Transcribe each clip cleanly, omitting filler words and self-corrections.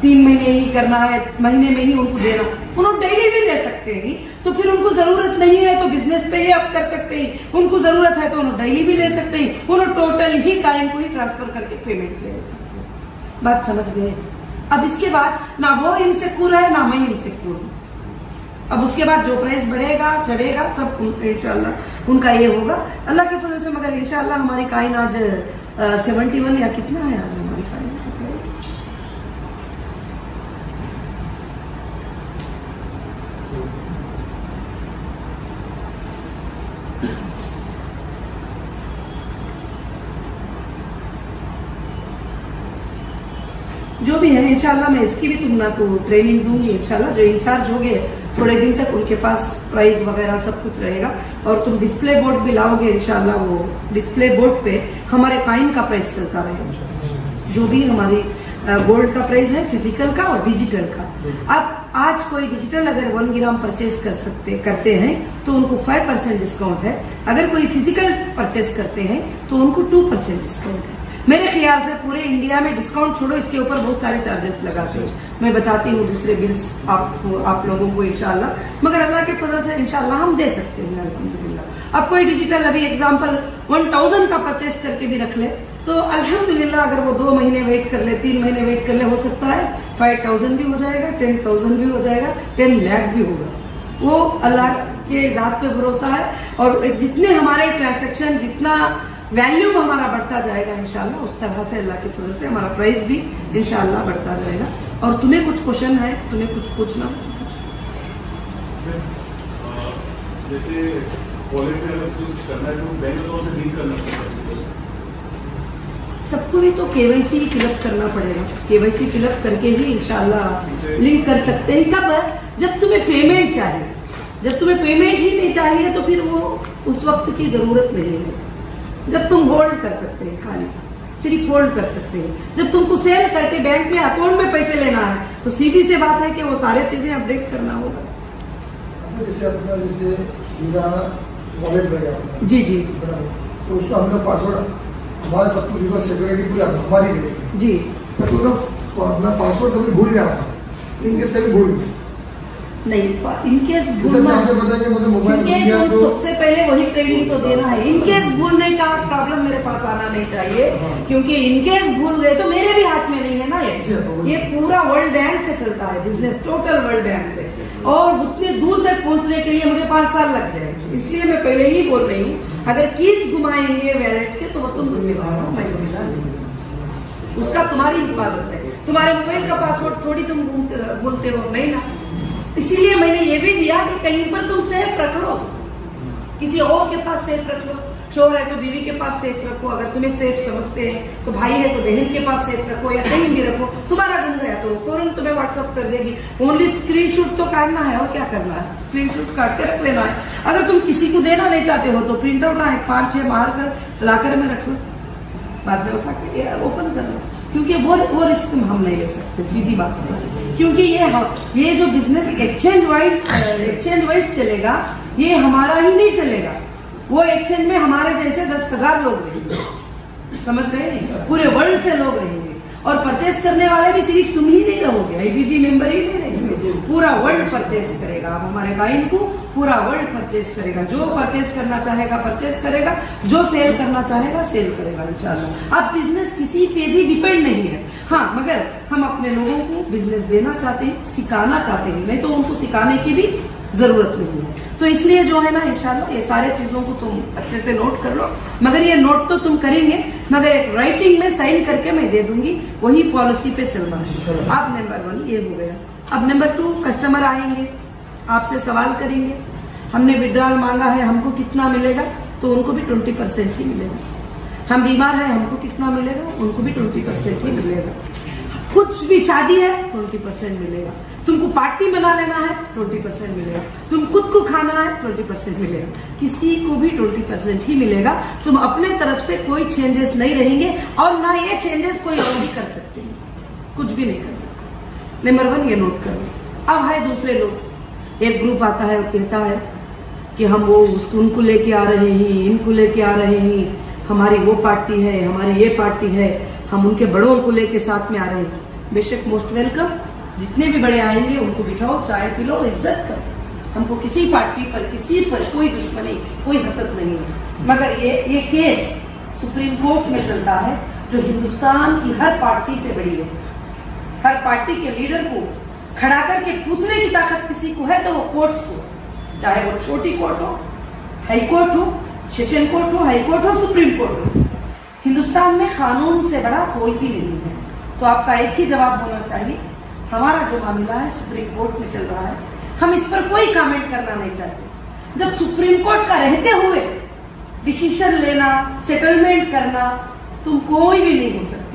3 महीने ही करना है, महीने में ही उनको देना, उन्होंने डेली भी ले सकते हैं। तो फिर उनको जरूरत नहीं है तो बिजनेस पे ही आप कर सकते हैं, उनको जरूरत है तो उन्होंने डेली भी ले सकते हैं, उन्होंने टोटल ही काइन को ही ट्रांसफर करके पेमेंट ले सकते हैं। बात समझ गए? अब इसके बाद ना वो इनसिक्योर है ना मैं इनसिक्योर हूँ। अब उसके बाद जो प्राइस बढ़ेगा चढ़ेगा सब इंशाल्लाह उनका ये होगा अल्लाह के फजल से। मगर इंशाल्लाह हमारी काइन आज 71 या कितना है आज हमारी काइन का प्राइस? जो भी है इंशाल्लाह मैं इसकी भी तुमना को ट्रेनिंग दूंगी इंशाल्लाह। जो इंचार्ज हो गए थोड़े दिन तक उनके पास प्राइस वगैरह सब कुछ रहेगा और तुम डिस्प्ले बोर्ड भी लाओगे इंशाल्लाह। वो डिस्प्ले बोर्ड पे हमारे काइन का प्राइस चलता रहेगा, जो भी हमारी गोल्ड का प्राइस है फिजिकल का और डिजिटल का। अब आज कोई डिजिटल अगर 1 ग्राम परचेज करते हैं तो उनको 5% डिस्काउंट है, अगर कोई फिजिकल परचेज करते हैं तो उनको 2% डिस्काउंट है। मेरे ख्याल से पूरे इंडिया में डिस्काउंट छोड़ो, इसके ऊपर बहुत सारे चार्जेस लगाते हैं। मैं बताती हूँ दूसरे बिल्स आप लोगों को इंशाल्लाह। मगर अल्लाह के फजल से इंशाल्लाह हम दे सकते हैं अल्हम्दुलिल्लाह। अब कोई डिजिटल अभी एग्जांपल 1000 का परचेस करके भी रख ले तो अल्हम्दुलिल्लाह अगर वो 2 महीने वेट कर ले, 3 महीने वेट कर ले, हो सकता है 5000 भी हो जाएगा, 10,000 भी हो जाएगा, 10 लाख भी होगा। वो अल्लाह के जात पे भरोसा है। और जितने हमारे ट्रांजेक्शन जितना वैल्यू हमारा बढ़ता जाएगा इंशाल्लाह उस तरह से अल्लाह के फजल से हमारा प्राइस भी इंशाल्लाह बढ़ता जाएगा। और तुम्हें कुछ क्वेश्चन है, तुम्हें कुछ पूछना? जैसे वॉलेट में अगर कुछ करना है तो बैंक अकाउंट से लिंक करना पड़ेगा सबको भी, तो केवाईसी फिलअप करना पड़ेगा। केवाईसी फिलअप करके ही इंशाल्लाह लिंक कर सकते हैं। कब? जब तुम्हें पेमेंट चाहिए। जब तुम्हें पेमेंट ही नहीं चाहिए तो फिर वो उस वक्त की जरूरत नहीं है। जब तुम होल्ड कर सकते हैं, खाली सिर्फ होल्ड कर सकते हैं। जब तुमको सेल करके बैंक में अकाउंट में पैसे लेना है तो सीधी सी बात है कि वो सारे चीजें अपडेट करना होगा। जैसे अपना जैसे वॉलेट रहेगा जी जी, तो उसका हमने पासवर्ड हमारे सब कुछ उसका सिक्योरिटी पूरी हमारी रहेगी जी। तो अपना पासवर्ड कभी भूल गया इनकेस कभी भूल गया नहीं, इनकेस भूलना, क्योंकि तुम सबसे पहले वही ट्रेनिंग तो देना है। इनकेस भूलने का प्रॉब्लम मेरे पास आना नहीं चाहिए, क्योंकि इनकेस भूल गए तो मेरे भी हाथ में नहीं है ना। ये पूरा वर्ल्ड बैंक से चलता है बिजनेस, टोटल वर्ल्ड बैंक से। और उतने दूर तक पहुंचने के लिए मुझे 5 साल लग जाएंगे। इसलिए मैं पहले ही बोल रही हूँ अगर कीज घुमाएंगे वैलेट के तो वो तुम जिम्मेदार हो, मैं जिम्मेदार नहीं। उसका तुम्हारी हिफाजत है। तुम्हारे मोबाइल का पासवर्ड थोड़ी तुम भूलते हो, नहीं ना। इसीलिए मैंने ये भी दिया कि कहीं पर तुम सेफ रख लो, किसी और के पास सेफ रख लो। शोहर है तो बीवी के पास सेफ रखो, अगर तुम्हें सेफ समझते हैं तो भाई है तो बहन के पास सेफ रखो, या कहीं भी रखो। तुम्हारा गुम गया तो फौरन तुम्हें व्हाट्सअप कर देगी। ओनली स्क्रीनशॉट तो काटना है, और क्या करना है, स्क्रीनशॉट काट के रख लेना है। अगर तुम किसी को देना नहीं चाहते हो तो प्रिंट आउट 5-6 मार कर लाकर में रख लो, बाद में उठा के ओपन कर लो। क्योंकि वो रिस्क हम नहीं ले सकते, सीधी बात है। क्योंकि ये जो बिजनेस एक्सचेंज वाइज चलेगा, ये हमारा ही नहीं चलेगा। वो एक्सचेंज में हमारे जैसे 10,000 लोग रहेंगे, समझ रहे हैं, पूरे वर्ल्ड से लोग रहेंगे। और परचेस करने वाले भी सिर्फ तुम ही नहीं रहोगे, IBG मेंबर ही नहीं रहेंगे, पूरा वर्ल्ड परचेस करेगा। अब हमारे काइन को पूरा वर्ल्ड परचेस करेगा। जो परचेस करना चाहेगा परचेस करेगा, जो सेल करना चाहेगा सेल करेगा इंशाल्लाह। अब बिजनेस किसी पे भी डिपेंड नहीं है। हाँ, मगर हम अपने लोगों को बिजनेस देना चाहते हैं, सिखाना चाहते हैं, नहीं तो उनको सिखाने की भी जरूरत नहीं है। तो इसलिए जो है ना इंशाल्लाह ये सारे चीजों को तुम अच्छे से नोट कर लो। मगर ये नोट तो तुम करेंगे, मगर एक राइटिंग में साइन करके मैं दे दूंगी, वही पॉलिसी पे चलना है। अब नंबर 1 ये हो गया। अब नंबर 2, कस्टमर आएंगे आपसे सवाल करेंगे, हमने विड्रॉल मांगा है, हमको कितना मिलेगा, तो उनको भी 20% ही मिलेगा। हम बीमार है, हमको कितना मिलेगा, उनको भी 20% ही मिलेगा। कुछ भी शादी है 20% मिलेगा। तुमको पार्टी बना लेना है 20% मिलेगा। तुम खुद को खाना है 20% मिलेगा। किसी को भी 20% ही मिलेगा। तुम अपने तरफ से कोई चेंजेस नहीं रहेंगे, और ना ये चेंजेस कोई और भी कर सकते हैं, कुछ भी नहीं कर सकते। नंबर 1 ये नोट करो। अब है दूसरे लोग, एक ग्रुप आता है और कहता है कि हम वो उनको लेके आ रहे हैं, इनको लेके आ रहे हैं, हमारी वो पार्टी है, हमारी ये पार्टी है, हम उनके बड़ों को लेके साथ में आ रहे हैं। बेशक मोस्ट वेलकम। जितने भी बड़े आएंगे उनको बिठाओ, चाय पिलो, इज्जत करो। हमको किसी पार्टी पर, किसी पर कोई दुश्मनी, कोई हसद नहीं है। मगर ये केस सुप्रीम कोर्ट में चलता है, जो हिंदुस्तान की हर पार्टी से बड़ी है। हर पार्टी के लीडर को खड़ा करके पूछने की ताकत किसी को है तो वो कोर्ट्स को, चाहे वो छोटी कोर्ट हो, हाई कोर्ट हो, सेशन कोर्ट हो, हाई कोर्ट हो, सुप्रीम कोर्ट हो। हिंदुस्तान में कानून से बड़ा कोई भी नहीं है। तो आपका एक ही जवाब होना चाहिए, हमारा जो मामला है सुप्रीम कोर्ट में चल रहा है, हम इस पर कोई कमेंट करना नहीं चाहते। जब सुप्रीम कोर्ट का रहते हुए डिसीजन लेना, सेटलमेंट करना, तुम कोई भी नहीं हो सकते।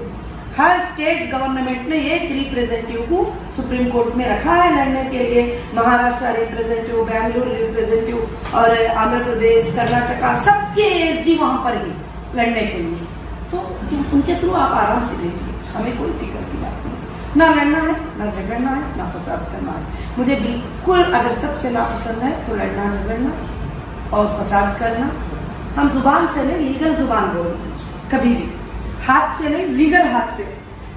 हर स्टेट गवर्नमेंट ने एक रिप्रेजेंटेटिव को सुप्रीम कोर्ट में रखा है लड़ने के लिए। महाराष्ट्र रिप्रेजेंटेटिव, बैंगलोर रिप्रेजेंटेटिव और आंध्र प्रदेश, कर्नाटका, सबके एसजी वहां पर ही लड़ने के लिए। तो उनके थ्रू आप आराम से भेजिए, हमें कोई फिक्र की बात नहीं। ना लड़ना है, ना झगड़ना है, ना फसाद करना है। मुझे बिल्कुल अगर सबसे नापसंद है तो लड़ना, झगड़ना और फसाद करना। हम जुबान से नहीं, लीगल जुबान बोलते हैं कभी भी, हाथ से नहीं, लीगल हाथ से।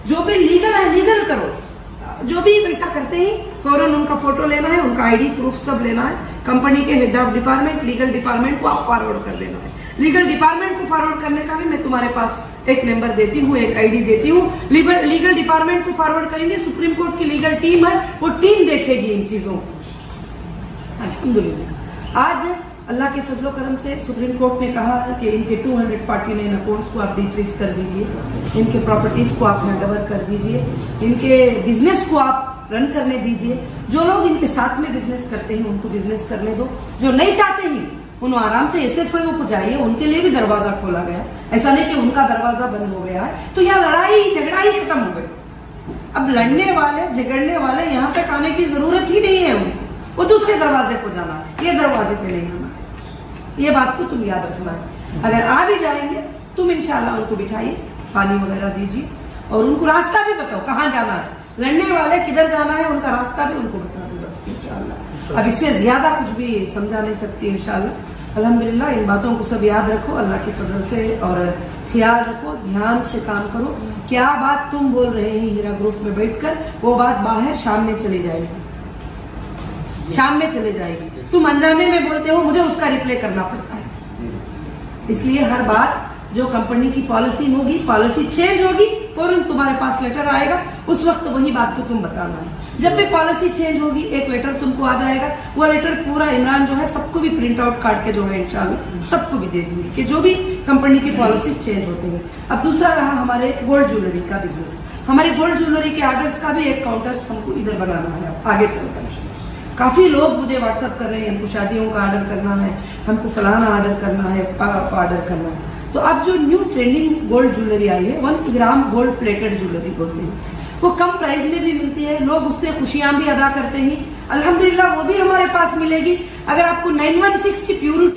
जो भी लीगल है लीगल करो। जो भी वैसा करते ही फौरन उनका फोटो लेना है, उनका आईडी प्रूफ सब लेना है। कंपनी के head of department, legal department को आप फॉरवर्ड कर देना है। लीगल डिपार्टमेंट को फॉरवर्ड करने का भी मैं तुम्हारे पास एक नंबर देती हूँ, एक आईडी देती हूँ। लीगल डिपार्टमेंट को फॉरवर्ड करेंगे, सुप्रीम कोर्ट की लीगल टीम है, वो टीम देखेगी इन चीजों को। अल्हम्दुलिल्लाह आज अल्लाह के फजलो करम से सुप्रीम कोर्ट ने कहा है कि इनके 249 अकाउंट्स को आप डिफ्रीज कर दीजिए, इनके प्रॉपर्टीज को आप हैंडओवर कर दीजिए, इनके बिजनेस को आप रन करने दीजिए। जो लोग इनके साथ में बिजनेस करते हैं उनको बिजनेस करने दो, जो नहीं चाहते हैं उन्हें आराम से SFIO को जाइए, उनके लिए भी दरवाजा खोला गया। ऐसा नहीं कि उनका दरवाजा बंद हो गया है। तो यहाँ लड़ाई झगड़ा ही खत्म हो गई। अब लड़ने वाले, झगड़ने वाले यहाँ तक आने की जरूरत ही नहीं है उनको, वो दूसरे दरवाजे को जाना, ये दरवाजे पे नहीं आना। ये बात को तुम याद रखना है। अगर आ भी जाएंगे तुम इंशाल्लाह उनको बिठाइए, पानी वगैरह दीजिए और उनको रास्ता भी बताओ कहाँ जाना है। लड़ने वाले किधर जाना है उनका रास्ता भी उनको बता दो बस इंशाल्लाह। अब इससे ज्यादा कुछ भी समझा नहीं सकती इंशाल्लाह। अल्हम्दुलिल्लाह इन बातों को सब याद रखो अल्लाह के फजल से और ख्याल रखो, ध्यान से काम करो। क्या बात तुम बोल रहे हैं हीरा ग्रुप में बैठकर, वो बात बाहर शाम में चली जाएगी, शाम में चले जाएगी। तुम अनजाने में बोलते हो, मुझे उसका रिप्लाई करना पड़ता है। इसलिए हर बार जो कंपनी की पॉलिसी होगी, पॉलिसी चेंज होगी, फौरन तुम्हारे पास लेटर आएगा, उस वक्त वही बात को तुम बताना है। जब भी पॉलिसी चेंज होगी एक लेटर तुमको आ जाएगा, वो लेटर पूरा इमरान जो है सबको भी प्रिंट आउट काट के जो है इंशाल्लाह सबको भी दे दूंगी कि जो भी कंपनी की पॉलिसीज चेंज होती है। अब दूसरा रहा हमारे गोल्ड ज्वेलरी का बिजनेस। हमारे गोल्ड ज्वेलरी के ऑर्डर्स का भी एक काउंटर हमको इधर बनाना है आगे चलकर। काफी लोग मुझे व्हाट्सअप कर रहे हैं, हमको शादियों का ऑर्डर करना है, हमको फलाना ऑर्डर करना है, ऑर्डर करना है। तो अब जो न्यू ट्रेंडिंग गोल्ड ज्वेलरी आई है 1 ग्राम गोल्ड प्लेटेड ज्वेलरी बोलते हैं, वो कम प्राइस में भी मिलती है, लोग उससे खुशियां भी अदा करते हैं। अल्हम्दुलिल्लाह वो भी हमारे पास मिलेगी। अगर आपको 916 की प्योरिटी